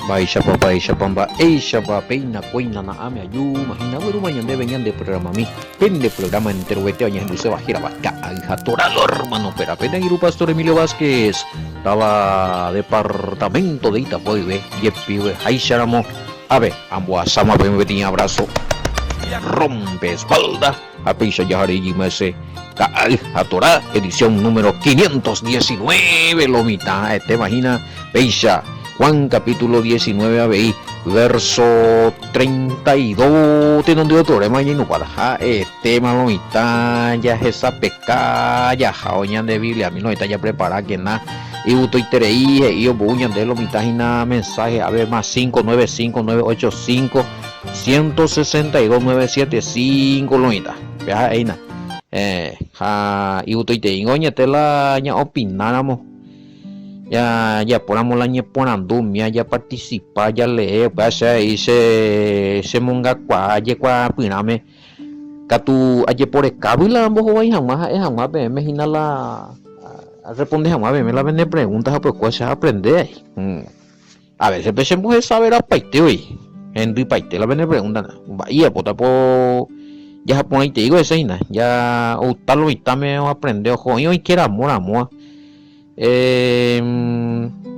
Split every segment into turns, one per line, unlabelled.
Baisha pamba Eisha peina cuina na ame ayu imagina guru mañana venían de programa mi pende programa entero vete año se bajira vaca aljatorado hermano pero pena Giru Pastor Emilio Vázquez estaba departamento de Itapoy ve yepi we Aisharamo a ver ambos sama ben tenía abrazo rompe espalda a Peisha Yahari Jimese Aljatorá edición número 519 lo mitad te imagina Peisha Juan capítulo 19 ABI verso 32 tiene donde otro tema y no para tema no está ya esa peca ya jaoñan de Biblia a mí no está ya preparada que nada y uto iterei y yo buñan de lo mitad y nada mensaje a ver más 595985 162 975 lo mitad vea ahí nada y uto iterei oña te la ña opináramos ya ponamos la ñeponandumia ya participar ya leer pues ahí se monga cuaye cua piname catu aye por el cabo y la ambos hoy jamás me imagina la responde jamás me la vende preguntas pues cuál se aprende a veces empecemos a saber a paite hoy Henry paite la vende preguntas vaya pota po ya japonés te digo ese ya o tal lo itame o aprende ojo y hoy quiera amor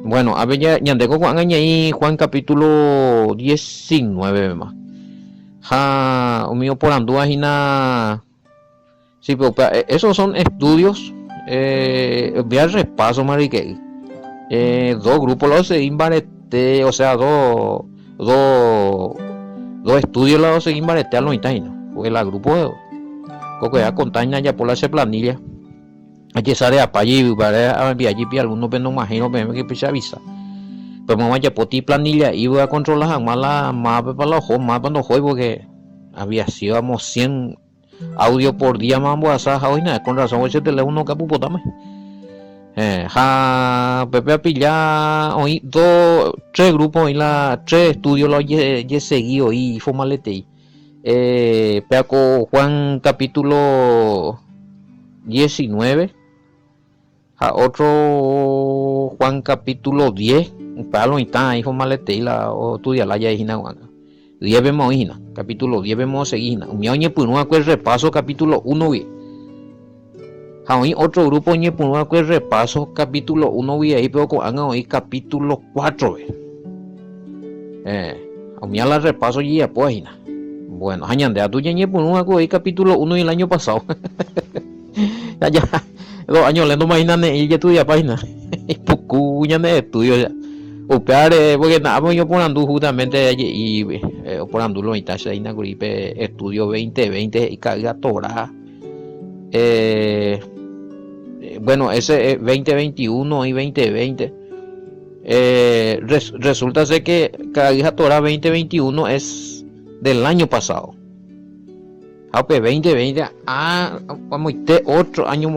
bueno, a ver ya tengo ahí Juan capítulo 19 más. Mío por anduajina. Sí, pero esos son estudios. Voy al repaso, marique. Dos grupos los se imbarete, o sea, dos estudios los se imbarete a los itajino. Porque la grupo que ya contaña ya por la planilla. Aquí sale a allí para enviar allí algunos pero no imagino que pisa avisa pero me vaya por ti planilla y voy a controlar más la mapa para los ojos más cuando juego porque había sido 100 audio por día más voy a hacer hoy nada con razón ese teléfono capupotame Pepe a pillar hoy tres grupos y la tres estudios los he seguido y formalete Peaco Juan capítulo 19 a otro Juan capítulo 10 para lo está ahí formalete y la estudia la ya hina 10 vemos hina capítulo 10 vemos seguir mi oñe punua que repaso capítulo 1 vi hoy otro grupo oñe punua que repaso capítulo 1 vi ahí pero con hoy capítulo 4 vi mi la repaso y ya pues hina bueno añade a tu oñe punua que hoy capítulo 1 y el año pasado ya 2 años leyendo máquinas y ya estudia página y poco ya de estudio ya opeare porque nada yo ponando justamente y ponando lo mitad se ina gripe estudio 2020 y carga Torah bueno ese 2021 y 2020 resulta ser que carga Torah 2021 es del año pasado Aunque 2020 vamos a otro año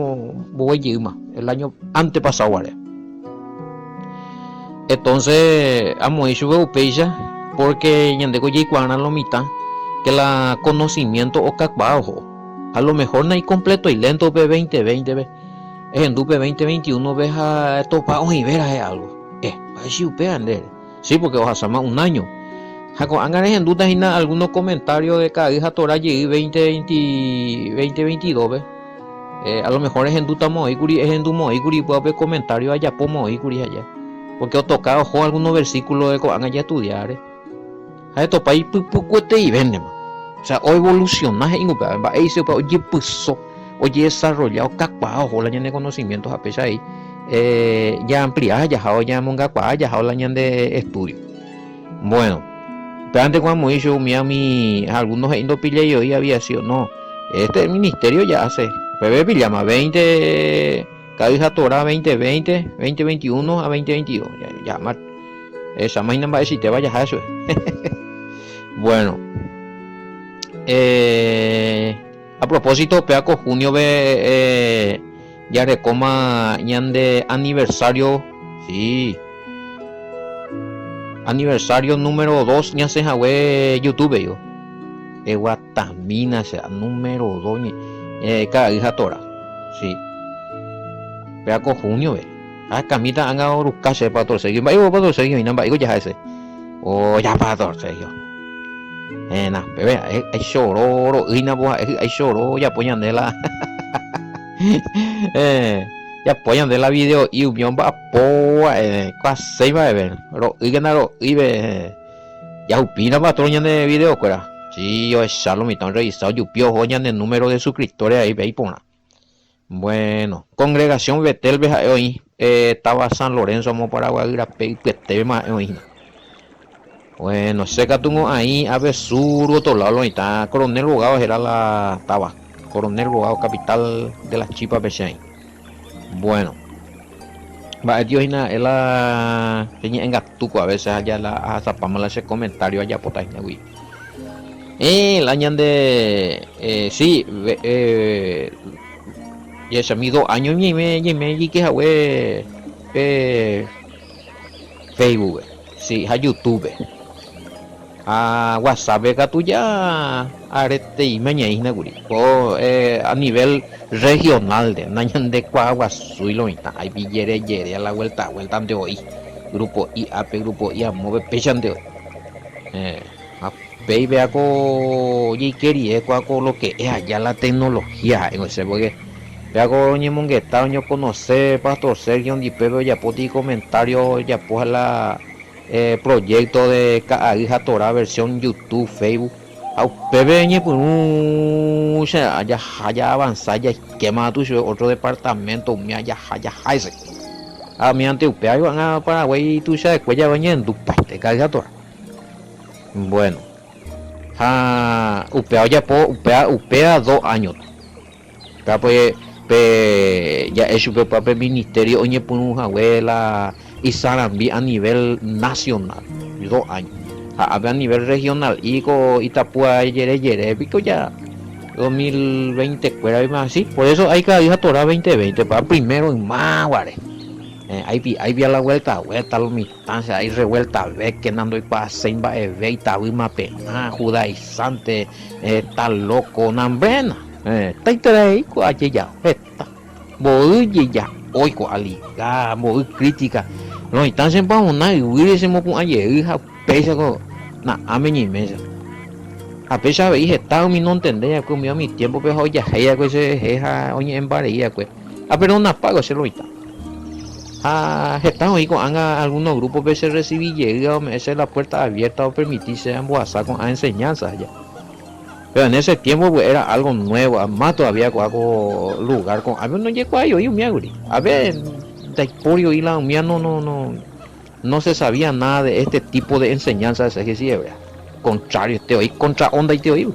voy a ir más el año antepasado ¿vale? Entonces vamos a ir a porque ya tengo ya cuana lo mitad que la conocimiento o bajo a lo mejor no hay completo y lento p 2020 ve es en dupe 2021 ves a topado y verás algo así upean sí porque vas a más un año Hangares en dudas y nada, algunos comentarios de cada hija Torah llegué 2022 ¿ves? A lo mejor es en duda moicuri es en du moicuri puede haber comentarios allá por moicuri allá porque he tocado ojo algunos versículos de Coan allá estudiar a esto país pucuete y vende o sea o evolucionaje y ahí se puede oye puso oye desarrollado cacua ojo la de conocimientos a pesar ahí ya ampliada ya monga ya la de estudio bueno pero antes cuando hizo mi algunos indo pille yo y había sido no este ministerio ya hace bebé pillama 20 cada hija Torah 2020 2021 a 2022 ya más esa máquina va a decir te vayas a eso bueno a propósito peaco junio ve ya recoma ñan de aniversario sí aniversario número 2 ña se jawe YouTube yo Guatamina sea número 2 cada hija Torah sí peaco junio ve camita anga orucase para todo seguir va para todo seguir y namba ya ese o ya para torcer yo na bebé hay lloró ina pues hay lloró ya ponían de la ya ponían de la video y un va po casi va a ver ro ibe ya opina patroña de video cuera sí yo ya lo me están revisado yo pio joñan el número de suscriptores ahí ve y pona. Bueno, congregación Betel veja hoy estaba San Lorenzo amo Paraguay pe que te más hoy. Bueno, seca tungo ahí a ver sur otro lado está Coronel Bogado era la estaba Coronel Bogado capital de las Chipas Bechain. Bueno, va Dios ina la tenía en Gatuco a veces allá la zapamos ese comentario allá por Tainawi. La ñan de sí y ese mi 2 años y que hawe Facebook sí a YouTube a WhatsApp que tú ya arete y mañana guri o a nivel regional de nañan de Cuaguazú y lo está hay yere a la vuelta de hoy grupo IAP grupo IA move pechan de hoy a baby ako y quería con lo que es allá la tecnología en ese porque hago ñemongueta yo conocer pastor Sergio Ndipeo ya poti comentario ya pues la proyecto de hija Torah versión YouTube Facebook a pebeñe por un allá avanzar ya esquema tu otro departamento me allá ese a mi ante upea van a Paraguay tu ya después ya bañen tu parte hija Torah bueno upea ya po upea 2 años pues ya hecho papel ministerio oye por una abuela y Sarambi a nivel nacional 2 años a nivel regional y con Itapúa yere pico ya 2020 fuera más así por eso hay que ir a Torah 2020 para primero en Maguare ahí vi a la vuelta la militancia hay revuelta ve que nando y para Semba ve y tabima pena judaizante tal loco nambena tay trai của chị giàu hết mỗi gì giàu ôi của ali là mỗi crítica rồi ta xem bao nay gửi xem một ai dễ ha pesa co na ame ni mesa a pesar de que estaba mi no entendía como mi tiempo pero hoy ya ella que se deja oye en baría pues pero no pago se lo está estamos ahí con algunos grupos que se recibí llega me hace la puerta abierta o permitirse en WhatsApp con enseñanzas ya. Pero en ese tiempo pues, era algo nuevo, más todavía con algo lugar con a ver no llegó ahí un miaguri. A ver de Porio y la mía no se sabía nada de este tipo de enseñanzas que sí, contrario te oí contra onda y te oí.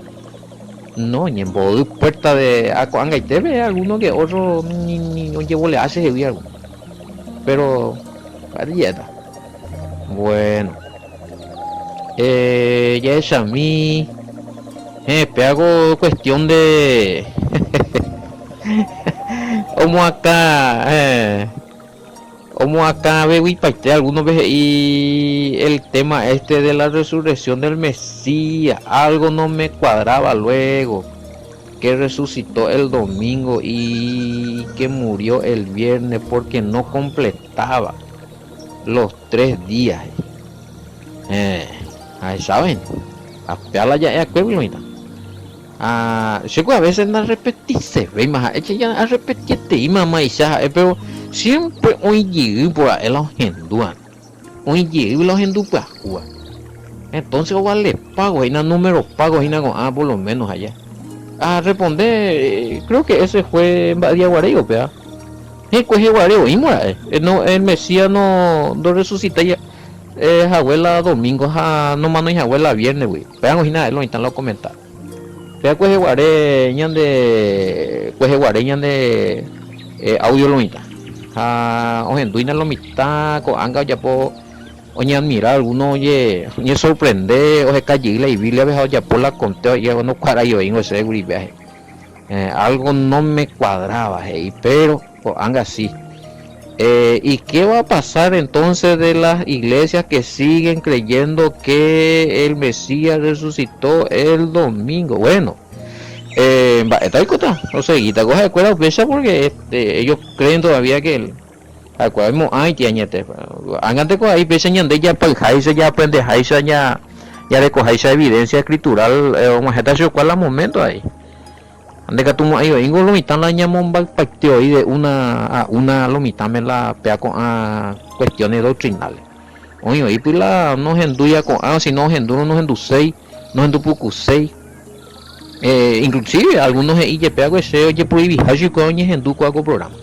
No, ni en bodu puerta de Acuanga y te ve alguno que otro ni no llevo le hace de algo. Pero dieta. Bueno. Ya es a mí pero hago cuestión de como acá veo y parte algunos veces y el tema este de la resurrección del Mesías algo no me cuadraba luego que resucitó el domingo y que murió el viernes porque no completaba los 3 días ahí saben a ya es pueblo llegó a veces no repetirse ve más eche ya a repetirte y mamá y ya pero siempre hoy llegué por ahí los hindúes hoy llegué los hindúes para jugar entonces vale pago y no número pago y no por lo menos allá a responder creo que ese fue en Badía Guareo pea coge Guareo y mora no el Mesías no resucita ya abuela domingo no mano y abuela viernes güey vean hoy nada lo están los comentarios vea coge guareñan de audio lo mitad o en duina lo mitad con anga ya po oye admirar alguno oye sorprende o se callile y vile a ya por la conteo y no cuadra yo en ese viaje algo no me cuadraba pero anga sí. ¿Y qué va a pasar entonces de las iglesias que siguen creyendo que el Mesías resucitó el domingo? Bueno, esta cosa, o sea, y te coge de cuerda pesa porque ellos creen todavía que acuérdame ay tiañete angante ko ahí peseñande ya pa jaisa ya aprende jaisa ya recoge esa evidencia escritural o está yo cuál la momento ahí ande que tú ahí ingo lo mitan la llamón pacteo ahí de una lo mitan me la pea con cuestiones doctrinales oye ahí pila no genduya con si no genduro no gendusei no gendupucusei inclusive algunos ahí ya pega ese oye prohibí hashi coñe gendu con algo programa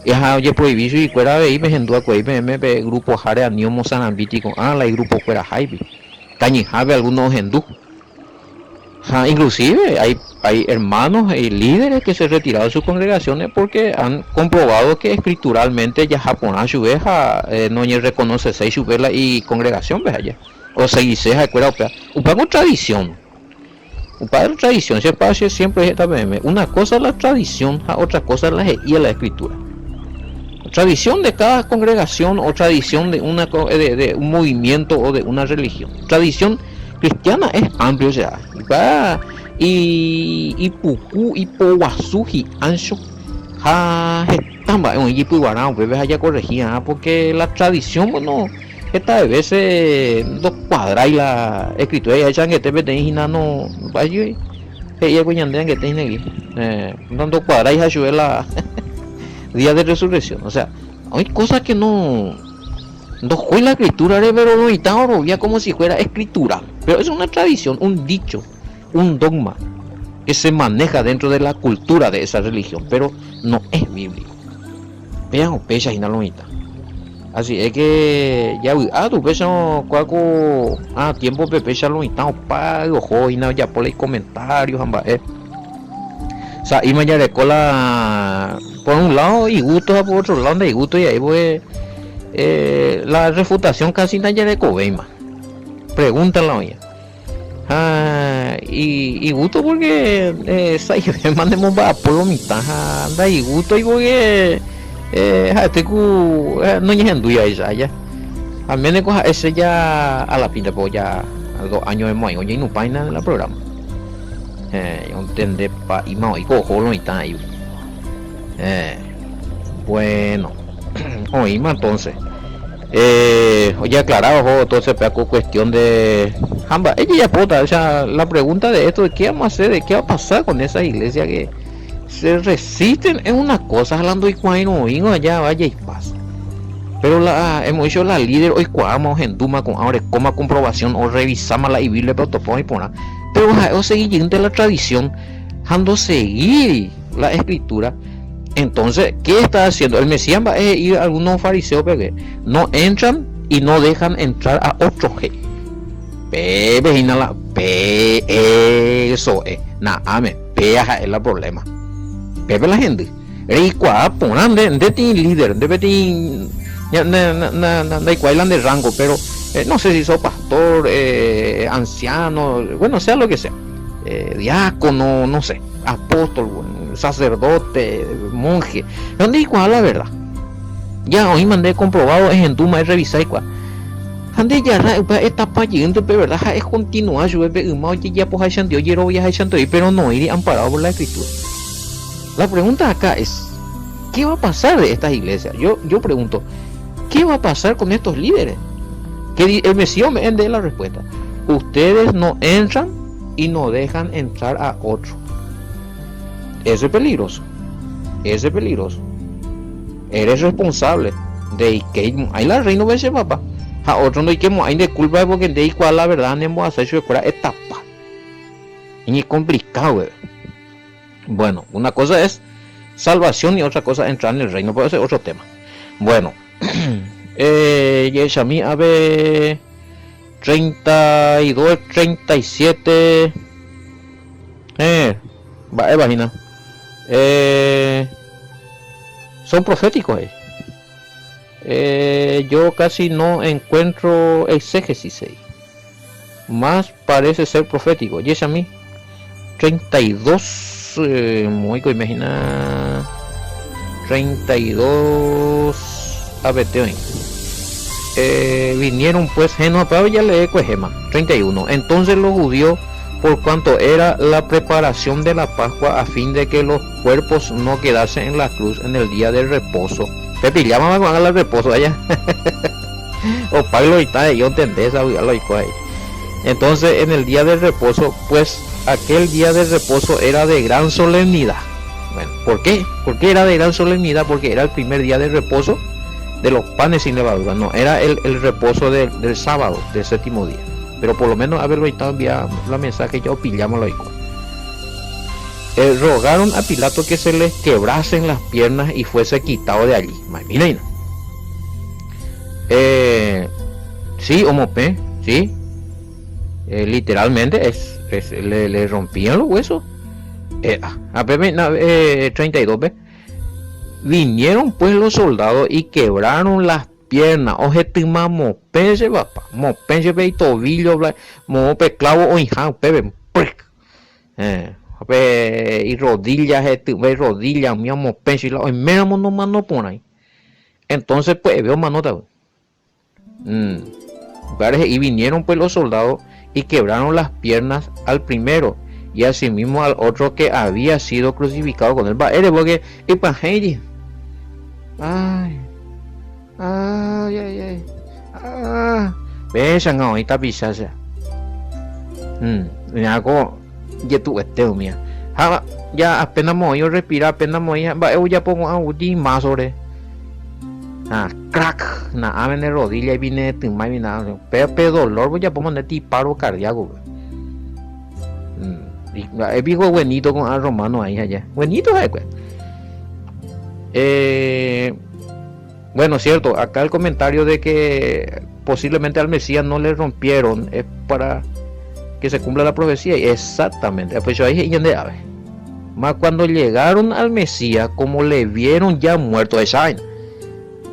ya oye prohibí y fuera de ahí me gendu a me grupo jare a niomo sanambítico la grupo fuera jaibi cañijabe algunos hindú inclusive hay hermanos y líderes que se retiraron de sus congregaciones porque han comprobado que escrituralmente ya japonés su veja no reconoce seis su vela y congregación veja ya o se dice escuela un poco tradición se pasa siempre esta una cosa es la tradición otra cosa es la escritura tradición de cada congregación o tradición de de un movimiento o de una religión. Tradición cristiana es amplio ya. Y puku y powasuji ancho estamba en equipo igual pues allá corregía porque la tradición bueno esta veces dos cuadras y la escritura ya echan que te meten no vaya ella cuñandean que tiene aquí dando cuadras y ayuda la día de resurrección, o sea, hay cosas que no fue la escritura, pero no está ya como si fuera escritura, pero es una tradición, un dicho, un dogma que se maneja dentro de la cultura de esa religión, pero no es bíblico. Vean pecha y no lo está. Así es que ya tu pecha cuaco tiempo pecha lo está pago joina ya por los comentarios o sea, y me ya cola por un lado y gusto por otro lado y gusto y ahí voy la refutación casi nadie de cobeima pregúntala oye y gusto porque mandemos para por lo mitad anda y gusto y voy no llegando ya al menos coja ese ya a la pinta pues ya a 2 años de moy oye no paina en el programa entender pa y más y cojo lo está ahí bueno oye entonces oye aclarado entonces peco cuestión de jamba ella ya pota o sea la pregunta de esto de qué vamos a hacer de qué va a pasar con esa iglesia que se resisten es una cosa hablando y cuando oímos allá vaya y pasa pero hemos hecho la líder hoy cuamos en Duma con ahora coma comprobación o revisamos la Biblia pero y poner pero o seguir de la tradición dejando seguir la escritura entonces ¿qué está haciendo? El Mesías va a ir a algunos fariseos porque no entran y no dejan entrar a otro eso es es el problema pepe la gente y cuá ponan de ti líder de ti de cuál de rango pero no sé si sos pastor anciano bueno sea lo que sea diácono no sé apóstol sacerdote monje donde igual la verdad ya hoy mandé comprobado en Duma y revisar igual ande ya está payendo pero verdad es continuar yo ya pues hay pero no ir amparado por la escritura. La pregunta acá es ¿qué va a pasar de estas iglesias? Yo pregunto ¿qué va a pasar con estos líderes? Que el Mesías me dé la respuesta. Ustedes no entran y no dejan entrar a otro. Eso es peligroso. Eres responsable de que hay la reina de ese papá. A otro no hay que hay de culpa porque de igual la verdad no hemos hecho de fuera etapa. Y es complicado. Bueno, una cosa es salvación y otra cosa entrar en el reino, puede ser otro tema. Bueno, Yeshami a ver 32, 37 imagina son proféticos yo casi no encuentro exégesis ahí. Más parece ser profético. Yeshami 32 muy imagina 32 a ver vinieron pues pero ya le Gema 31 entonces los judíos por cuanto era la preparación de la Pascua a fin de que los cuerpos no quedasen en la cruz en el día del reposo Pepi llama con el reposo allá. O Pablo y tal, yo entendí esa lo y ahí. Entonces en el día del reposo, pues aquel día del reposo era de gran solemnidad. Bueno, ¿por qué? ¿Por qué era de gran solemnidad? Porque era el primer día de reposo de los panes sin levadura. No, era el reposo del sábado, del séptimo día. Pero por lo menos haberlo estado enviando la mensaje, ya pillamos lo rogaron a Pilato que se les quebrasen las piernas y fuese quitado de allí. Miren. Sí, homope, sí. Literalmente le rompían los huesos. 32 ¿ve? Vinieron pues los soldados y quebraron las piernas. Ojete mamo pense papá, mo pense pe tobillo, mo pe clavo o hija, pe y rodillas, rodillas, mi mo pense y la mero no mano por ahí. Entonces pues veo manota. Y vinieron pues los soldados y quebraron las piernas al primero y asimismo al otro que había sido crucificado con él. Porque besan ahorita pisasa. Ya apenas me voy a respirar, apenas me voy a ya pongo a más sobre crack, nada viene rodilla y viene tumba y nada, pero dolor voy a poner paro cardíaco. El viejo buenito con al romano ahí allá, buenito bueno, cierto, acá el comentario de que posiblemente al Mesías no le rompieron es para que se cumpla la profecía, y exactamente, pues yo ahí más cuando llegaron al Mesías, como le vieron ya muerto esa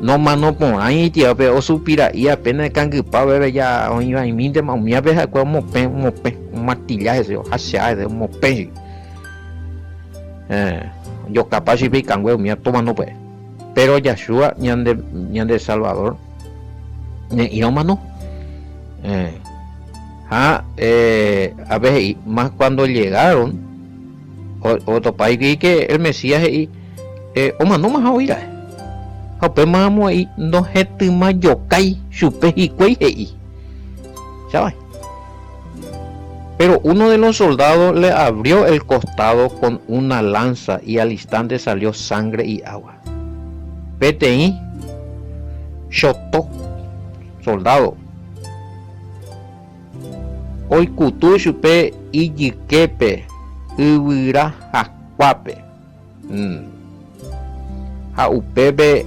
no mano por ahí tío, pero supira y apenas que pa bebé ya iba y minte más mi vez como un martillaje se hacia de un mope yo capaz si pican huevo mi tomando pues, pero Yeshua ñan de Salvador y no mano a veces más cuando llegaron otro país que el Mesías y o mano más a oír mamo ahí no gente mayo kai supe y cuey ¿sabes? Pero uno de los soldados le abrió el costado con una lanza y al instante salió sangre y agua. PTI shotó soldado hoy kutu supe y yiquepe ubira jacuape a upebe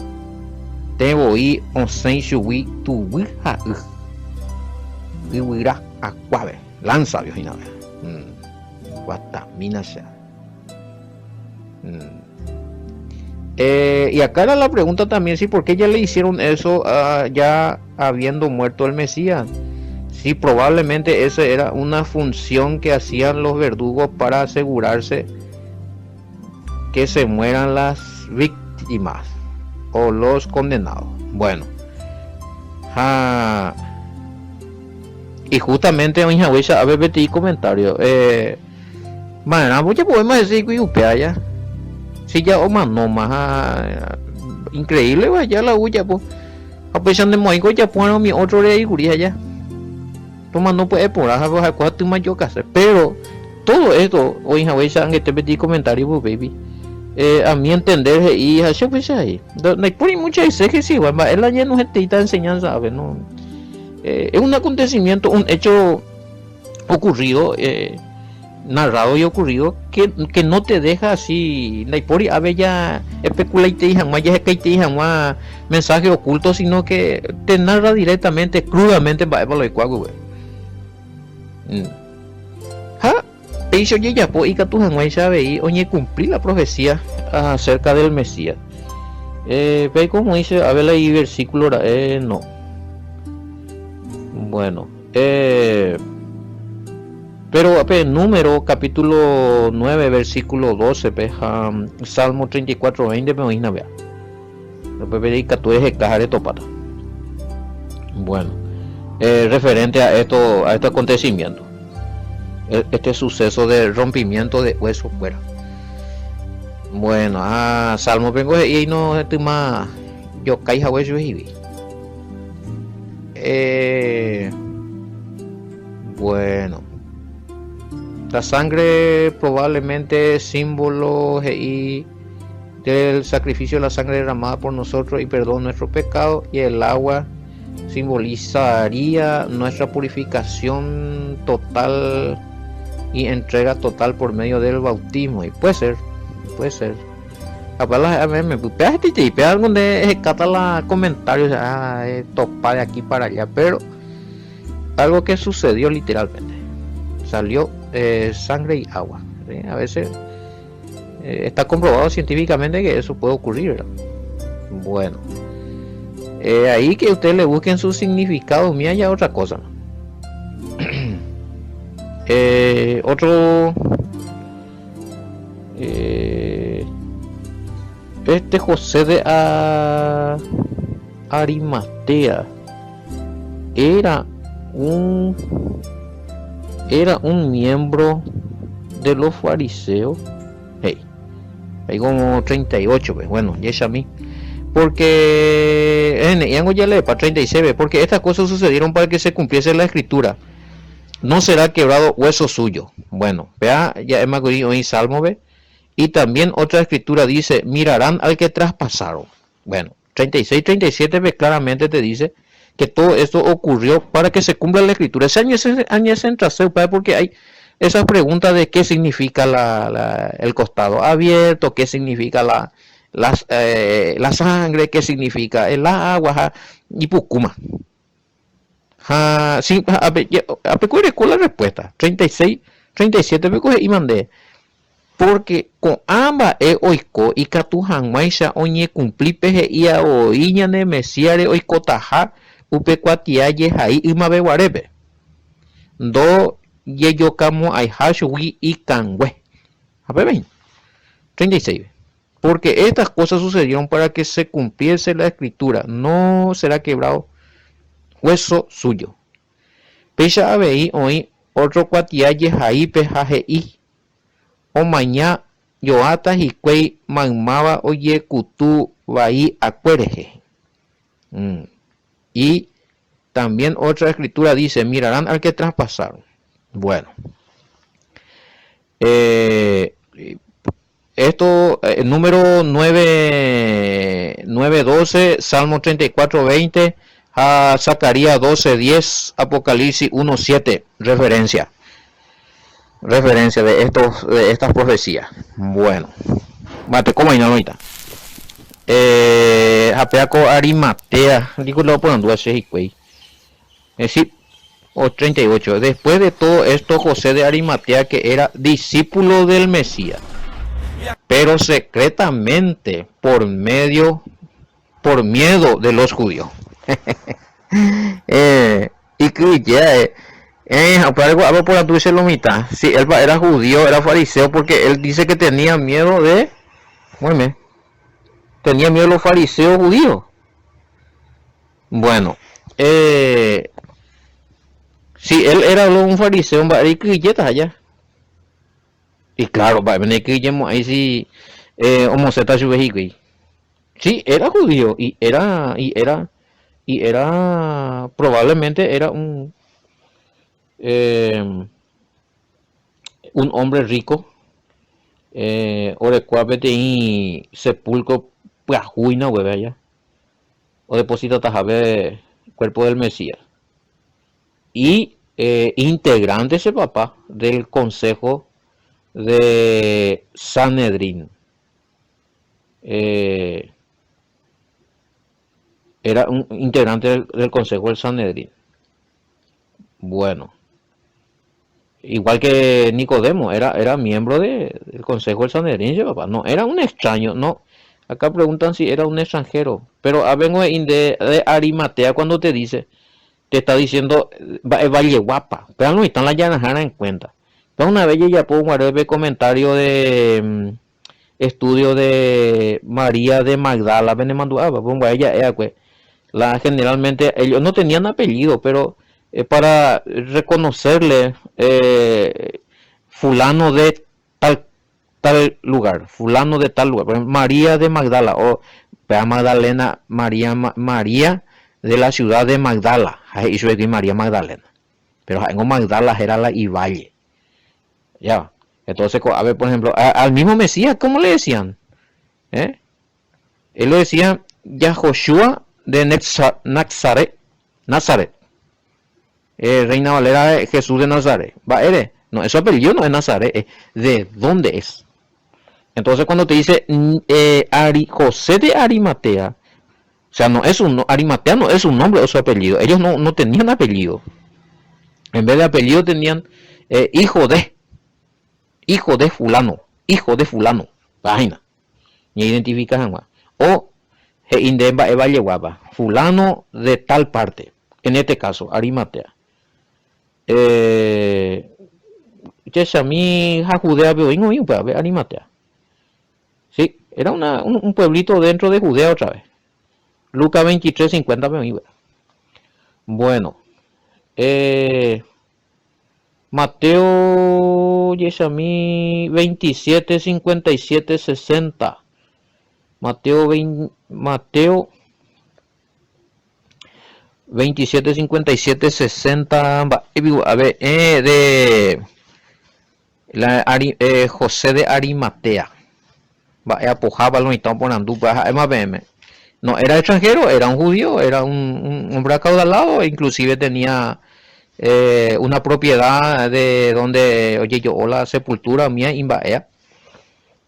tengo y onsen shui tu wija ubira jacuape lanza viojina guatamina sea y acá era la pregunta también, sí, ¿por qué ya le hicieron eso ya habiendo muerto el Mesías? Sí, probablemente esa era una función que hacían los verdugos para asegurarse que se mueran las víctimas o los condenados. Bueno, y justamente en Hawái a ver comentario mañana ya podemos decir que upea ya si ya o no más increíble ya la huya pues a pesar de moigo ya ponen mi otro rey guría ya toma no puede por a cuatro más yo casa, pero todo esto hoy en Hawái en este petit comentario pues baby a mi entender y así pues ahí no hay por mucha que sí bueno él ayer no está enseñanza a ver no es un acontecimiento, un hecho ocurrido, narrado y ocurrido que no te deja así por a ver ya especula y te dijan más ya que te dijan más mensaje oculto, sino que te narra directamente, crudamente va lo de cuago hizo ya po y que tu janguay sabe y oye cumplir la profecía acerca del Mesías ve como dice a ver ahí versículo no bueno pero número capítulo 9 versículo 12 Salmo 34 20 me oína vea bueno referente a este acontecimiento, este suceso de rompimiento de huesos fuera. Bueno, Salmo vengo y no estoy más yo caí a hueso y bueno, la sangre probablemente es símbolo y del sacrificio de la sangre derramada por nosotros y perdón de nuestro pecado, y el agua simbolizaría nuestra purificación total y entrega total por medio del bautismo. Y puede ser capaz me pega donde cata los comentarios, topa de aquí para allá, pero algo que sucedió literalmente, salió sangre y agua, ¿sí? A veces está comprobado científicamente que eso puede ocurrir, ¿verdad? Bueno, ahí que ustedes le busquen su significado, mía ya otra cosa, ¿no? Otro José de Arimatea era un miembro de los fariseos. Hay como 38, pues bueno, ya a mí. Porque ya le para 36, porque estas cosas sucedieron para que se cumpliese la escritura. No será quebrado hueso suyo. Bueno, vea, ya hemos oído en Salmo, ve. Y también otra escritura dice, mirarán al que traspasaron. Bueno, 36, 37, ve, claramente te dice que todo esto ocurrió para que se cumpla la escritura. Ese año es en trasero, porque hay esa pregunta de qué significa el costado abierto, qué significa la sangre, qué significa el agua, y pucuma. Sí, apecuere con la respuesta 36, 37 y mandé. Porque con ambas oiko y catujan maisha oñe cumplí peje y a oiña ne mesiare oikotaja upecuatiaye ahí y mabeguarebe. Do yeyo camo ay hashwi y cangüe. A ver, 36. Porque estas cosas sucedieron para que se cumpliese la escritura. No será quebrado hueso suyo. Pesha abei hoy otro cuatiaye ahí pejaje y. O mañana yoata y cuey mamaba oye kutu vai acuereje. Y también otra escritura dice, mirarán al que traspasaron. Bueno, esto, número 9:12, Salmo 34:20, a Zacarías 12:10, Apocalipsis 1:7, referencia de estas profecías. Bueno, mate, ¿cómo hay una noita? Apeaco Arimatea, digo lo ponen dudas y güey. Sí, o 38. Después de todo esto, José de Arimatea, que era discípulo del Mesías, pero secretamente por miedo de los judíos. Y que ya algo por la dulce lomita. Si él era judío, era fariseo, porque él dice que tenía miedo de, bueno, tenía miedo de los fariseos judíos. Bueno, si él era un fariseo, y allá. Y claro, va a venir que llamo ahí sí, homosexual su. Sí, era judío y era probablemente era un hombre rico, o de cual y sepulcro pajuina hueve allá, o deposita tajabe cuerpo del Mesías, y integrante ese papá del consejo de Sanedrín. Era un integrante del consejo del Sanedrín. Bueno, igual que Nicodemo, era miembro del consejo del Sanedrín, papá. No, era un extraño, no. Acá preguntan si era un extranjero, pero vengo de Arimatea cuando te está diciendo Valle Guapa, pero no están la llanajana en cuenta. Pero una vez ya pongo un breve comentario de estudio de María de Magdala, generalmente ellos no tenían apellido, pero para reconocerle fulano de tal tal lugar, fulano de tal lugar, por ejemplo, María de Magdala, o Magdalena, María de la ciudad de Magdala, y eso es María Magdalena, pero en Magdala era la Ivalle, ya. Entonces, a ver, por ejemplo, al mismo Mesías, ¿cómo le decían? ¿Eh? Él lo decía Yahoshua de Nazaret, Nazaret. Reina Valera, Jesús de Nazaret. Va, no, eso apellido no es Nazaret, ¿de dónde es? Entonces, cuando te dice José de Arimatea, o sea, no es un Arimatea, no es un nombre o su apellido. Ellos no tenían apellido. En vez de apellido tenían hijo de fulano, página. Y identifican más. O Indemba Eva Yeguapa, fulano de tal parte. En este caso, Arimatea. Cheshami Judea Beoingo para ver Arimatea. Sí, era un pueblito dentro de Judea otra vez. Lucas 23:50 Beoingo. Bueno, Mateo Yeshami 27:57-60. Mateo 27:57-60. A ver, de José de Arimatea. Va a apojaba lo están poniendo MBM. No era extranjero, era un judío, era un hombre acaudalado, inclusive tenía una propiedad de donde, oye, yo, o la sepultura mía Imbaea,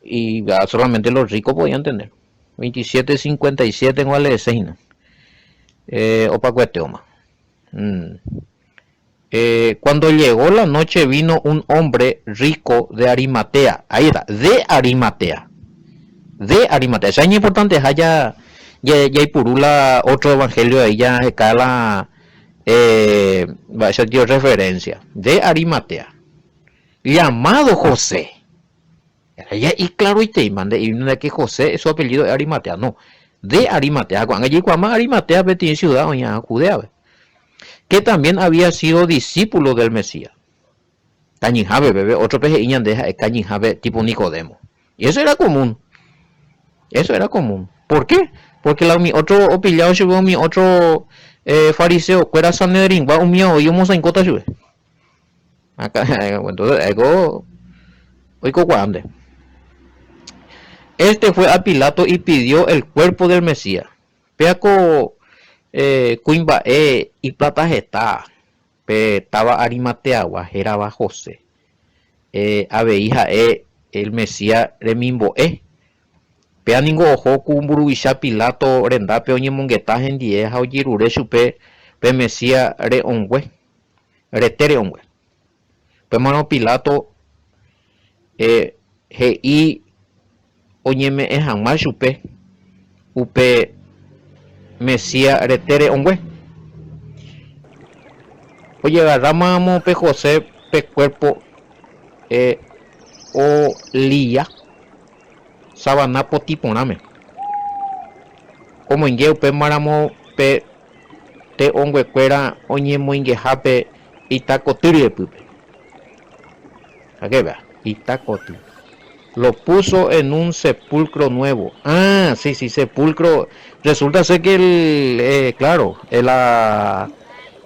y ya solamente los ricos podían tener. 27:57 en Guale de Seina. Opa Cueteoma. Cuando llegó la noche vino un hombre rico de Arimatea. Ahí está, de Arimatea. De Arimatea. Eso es importante. Ya hay purula otro evangelio ahí, ya cae la va a ser dio referencia. De Arimatea. Llamado José. Y claro, y te mande, y no es que José es su apellido de Arimatea, no. De Arimatea. Cuando allí cuando Arimatea tiene ciudad, doña Judea, que también había sido discípulo del Mesías. Cañinjabe, bebé, otro peje iñandeja es Cañinjabe tipo Nicodemo. Y eso era común. Eso era común. ¿Por qué? Porque mi otro opillado llegó mi otro fariseo, que era Sanedrín, va un mío, y un en cota sube. Acá, entonces, algo, oigo grande. Este fue a Pilato y pidió el cuerpo del Mesías. Peaco Cuimba y plata gesta. Estaba Arimatea, era José. Abeija el Mesías remimbo Pea ningo ojo kumburuisha Pilato renda pe oñe mongueta gendie ha oyirure chupe pe Mesías re ongue. Retere ongue. Pe mano Pilato hei oñeme jamás chupe upe Mesías retere ongue. Oye, agarramos pe José pe cuerpo o lía sabana potiponame. Como inge pe maramo pe te ongue cuera oñe moinge jape itacotiri pupe. ¿A qué vea? Itacotiri. Lo puso en un sepulcro nuevo. Ah, sí, sepulcro. Resulta ser que claro,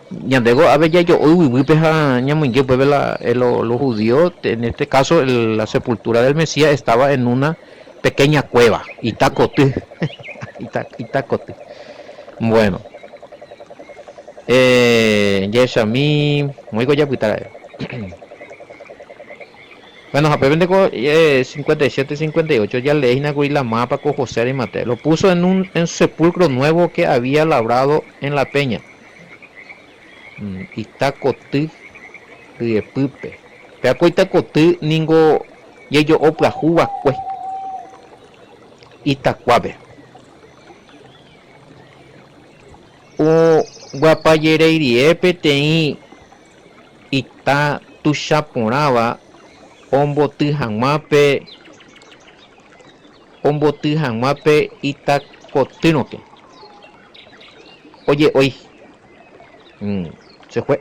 Ñandego, a ver, ya yo, uy, peja, ñamuingue, pues, los judíos, en este caso, la sepultura del Mesías estaba en una pequeña cueva, Itacote. Itacote. Bueno, Yeshami, muy goya pitara. Bueno, a vende con 57-58 ya le inauguró la mapa con José Arimatea. Lo puso en un sepulcro nuevo que había labrado en la peña. Itacote de pupe. Pero Itacote ningo yeyo opla juba pues. Itacuabe. O guapayere iriepe tei ita tu chaporava omboty hag̃uápe Itacotýnoke. Oye, hoy se fue.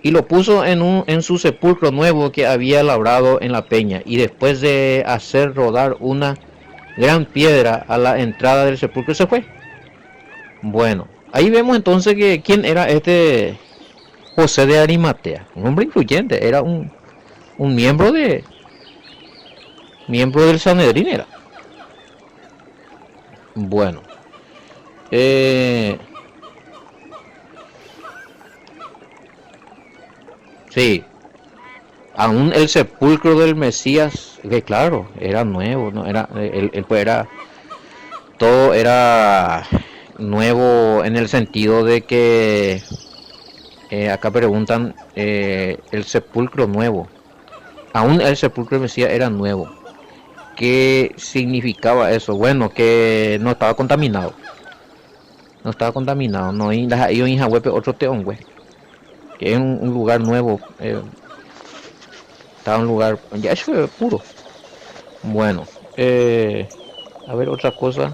y lo puso en su sepulcro nuevo que había labrado en la peña, y después de hacer rodar una gran piedra a la entrada del sepulcro se fue. Bueno, ahí vemos entonces que quién era este José de Arimatea, un hombre influyente, era un miembro del Sanedrín era. Bueno, sí, aún el sepulcro del Mesías, que claro, era nuevo, no era, él pues era, todo era nuevo en el sentido de que acá preguntan el sepulcro nuevo, aún el sepulcro del Mesías era nuevo. ¿Qué significaba eso? Bueno, que no estaba contaminado. No estaba contaminado. No hay en Jahuepe otro teón, güey. Que es un lugar nuevo. Estaba en un lugar. Ya eso es puro. Bueno. A ver, otra cosa.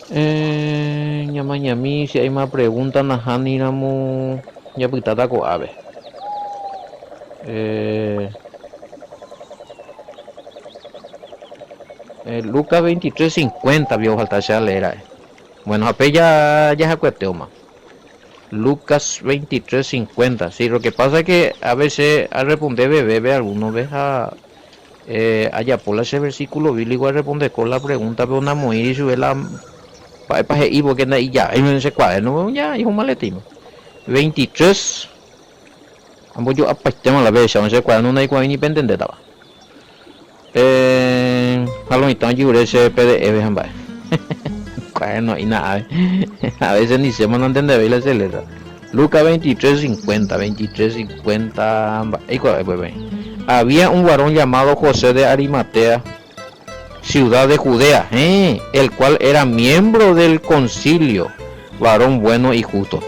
Ñami, si hay más preguntas, Najani, Namu. Ya pitata con ave. Lucas 23:50 vio falta ya leer. Bueno, ape ya se cuesteo más. Lucas 23:50. Sí, lo que pasa es que a veces al responder bebé algunos ves allá por ese versículo bíblico al responder con la pregunta pero una mujer y sube la para y porque y ya en ese cuaderno ya es un maletino. 23 ambos yo apastemos la vez en ese cuaderno no hay cuaderno ni pendiente estaba. Jalonitán yure ese PDF en base. Cuaderno y nada. A veces ni se van a entender bien la celera. Lucas 23:50. Había un varón llamado José de Arimatea, ciudad de Judea, el cual era miembro del concilio, varón bueno y justo.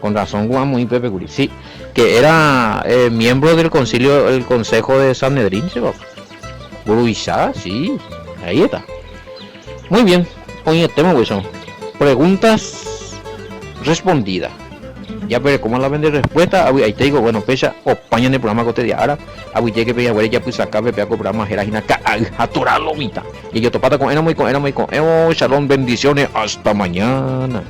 Con razón, Juan muy Pepe Curi. Sí, que era miembro del concilio, el consejo de Sanedrín, ¿sí? Buruizá, sí, ahí está. Muy bien, hoy el tema, pues son preguntas respondidas. Ya veré cómo la vende respuesta. Ahí te digo, bueno, pecha, opañan el programa cotidiano. Ahora, ahí te que peña, güey, ya pues acá, pepe, a comprar más jerajina, atora lomita. Y yo topata con Enamo y con Shalom, bendiciones, hasta mañana.